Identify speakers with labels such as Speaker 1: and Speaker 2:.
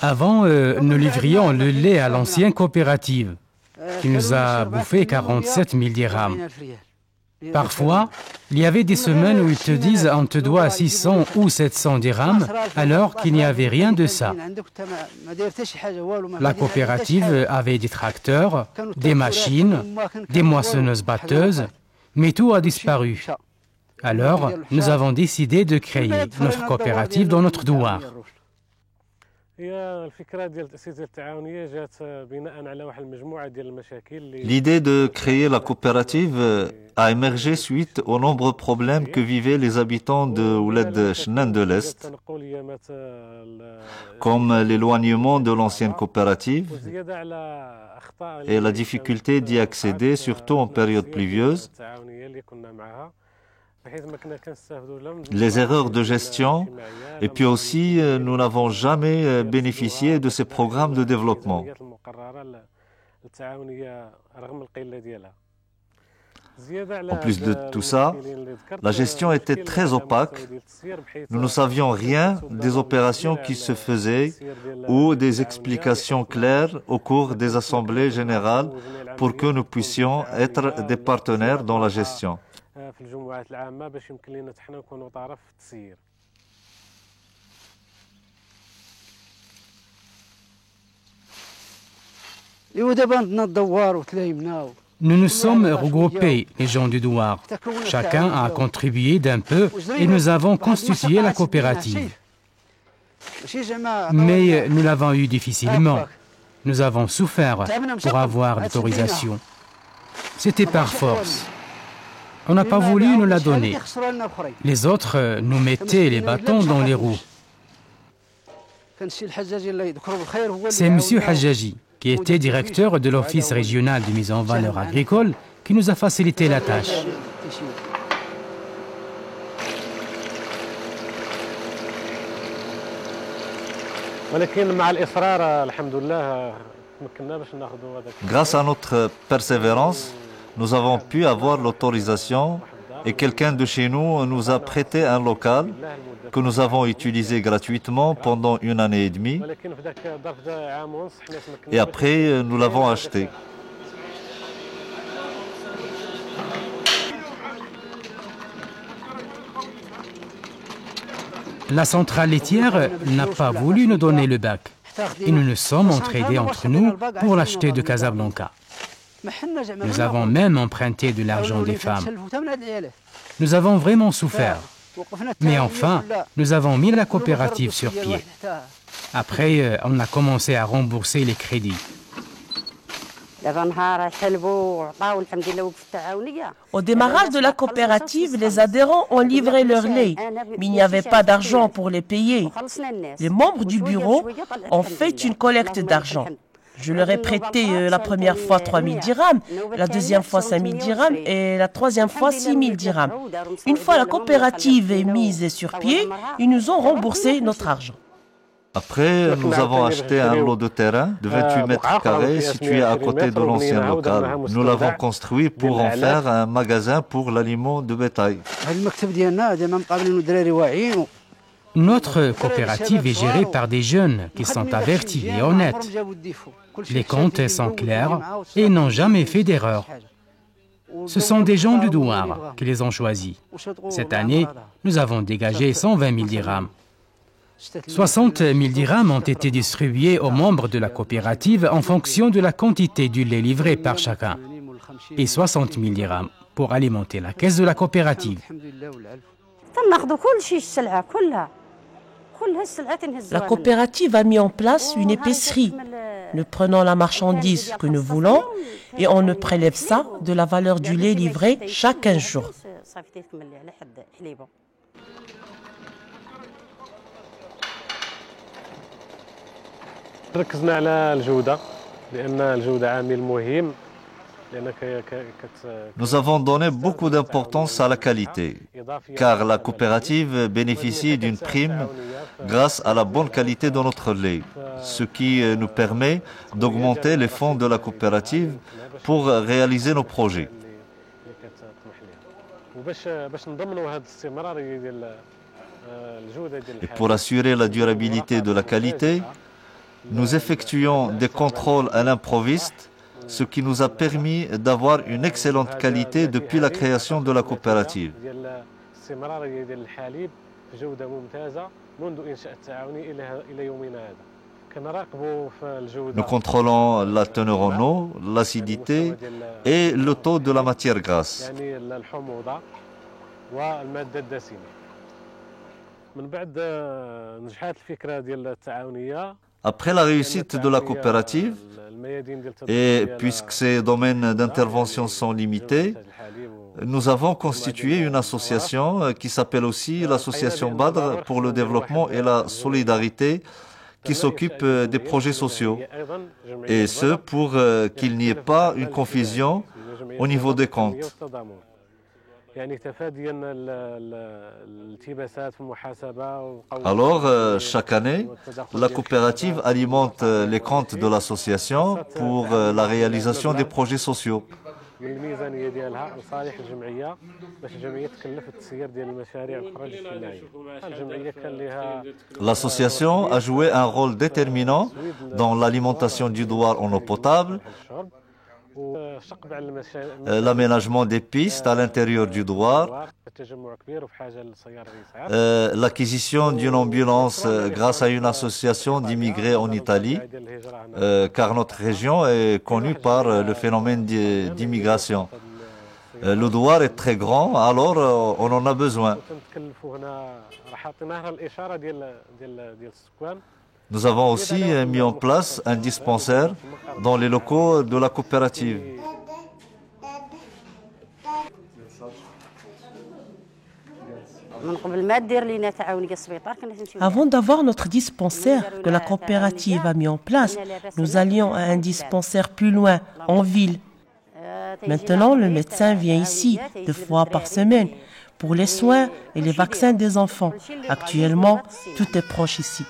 Speaker 1: Avant, nous livrions le lait à l'ancienne coopérative, qui nous a bouffé 47 000 dirhams. Parfois, il y avait des semaines où ils te disent on te doit 600 ou 700 dirhams, alors qu'il n'y avait rien de ça. La coopérative avait des tracteurs, des machines, des moissonneuses-batteuses, mais tout a disparu. Alors, nous avons décidé de créer notre coopérative dans notre douar.
Speaker 2: L'idée de créer la coopérative a émergé suite aux nombreux problèmes que vivaient les habitants de Ouled Chnan de l'Est, comme l'éloignement de l'ancienne coopérative et la difficulté d'y accéder, surtout en période pluvieuse, les erreurs de gestion, et puis aussi nous n'avons jamais bénéficié de ces programmes de développement. En plus de tout ça, la gestion était très opaque. Nous ne savions rien des opérations qui se faisaient ou des explications claires au cours des assemblées générales pour que nous puissions être des partenaires dans la gestion.
Speaker 1: Nous nous sommes regroupés, les gens du douar. Chacun a contribué d'un peu et nous avons constitué la coopérative. Mais nous l'avons eu difficilement. Nous avons souffert pour avoir l'autorisation. C'était par force. On n'a pas voulu nous la donner. Les autres nous mettaient les bâtons dans les roues. C'est M. Hajjaji, qui était directeur de l'Office régional de mise en valeur agricole, qui nous a facilité la tâche.
Speaker 2: Grâce à notre persévérance, nous avons pu avoir l'autorisation et quelqu'un de chez nous nous a prêté un local que nous avons utilisé gratuitement pendant 1 année et demie et après nous l'avons acheté.
Speaker 1: La centrale laitière n'a pas voulu nous donner le bac et nous nous sommes entraidés entre nous pour l'acheter de Casablanca. Nous avons même emprunté de l'argent des femmes. Nous avons vraiment souffert. Mais enfin, nous avons mis la coopérative sur pied. Après, on a commencé à rembourser les crédits.
Speaker 3: Au démarrage de la coopérative, les adhérents ont livré leur lait, mais il n'y avait pas d'argent pour les payer. Les membres du bureau ont fait une collecte d'argent. Je leur ai prêté la première fois 3 000 dirhams, la deuxième fois 5 000 dirhams et la troisième fois 6 000 dirhams. Une fois la coopérative est mise sur pied, ils nous ont remboursé notre argent.
Speaker 2: Après, nous avons acheté un lot de terrain de 28 mètres carrés situé à côté de l'ancien local. Nous l'avons construit pour en faire un magasin pour l'aliment de bétail.
Speaker 1: Notre coopérative est gérée par des jeunes qui sont avertis et honnêtes. Les comptes sont clairs et n'ont jamais fait d'erreur. Ce sont des gens du douar qui les ont choisis. Cette année, nous avons dégagé 120 000 dirhams. 60 000 dirhams ont été distribués aux membres de la coopérative en fonction de la quantité du lait livré par chacun. Et 60 000 dirhams pour alimenter la caisse de la coopérative.
Speaker 3: La coopérative a mis en place une épicerie. Nous prenons la marchandise que nous voulons et on ne prélève ça de la valeur du lait livré chaque 15 jours.
Speaker 2: Nous avons donné beaucoup d'importance à la qualité, car la coopérative bénéficie d'une prime grâce à la bonne qualité de notre lait, ce qui nous permet d'augmenter les fonds de la coopérative pour réaliser nos projets. Et pour assurer la durabilité de la qualité, nous effectuons des contrôles à l'improviste, ce qui nous a permis d'avoir une excellente qualité depuis la création de la coopérative. Nous contrôlons la teneur en eau, l'acidité et le taux de la matière grasse. Après la réussite de la coopérative, et puisque ces domaines d'intervention sont limités, nous avons constitué une association qui s'appelle aussi l'association Badr pour le développement et la solidarité, qui s'occupe des projets sociaux, et ce pour qu'il n'y ait pas une confusion au niveau des comptes. Alors, chaque année, la coopérative alimente les comptes de l'association pour la réalisation des projets sociaux. L'association a joué un rôle déterminant dans l'alimentation du douar en eau potable, l'aménagement des pistes à l'intérieur du douar, l'acquisition d'une ambulance grâce à une association d'immigrés en Italie, car notre région est connue par le phénomène d'immigration. Le douar est très grand, alors on en a besoin. Nous avons aussi mis en place un dispensaire dans les locaux de la coopérative.
Speaker 3: Avant d'avoir notre dispensaire que la coopérative a mis en place, nous allions à un dispensaire plus loin, en ville. Maintenant, le médecin vient ici 2 fois par semaine pour les soins et les vaccins des enfants. Actuellement, tout est proche ici.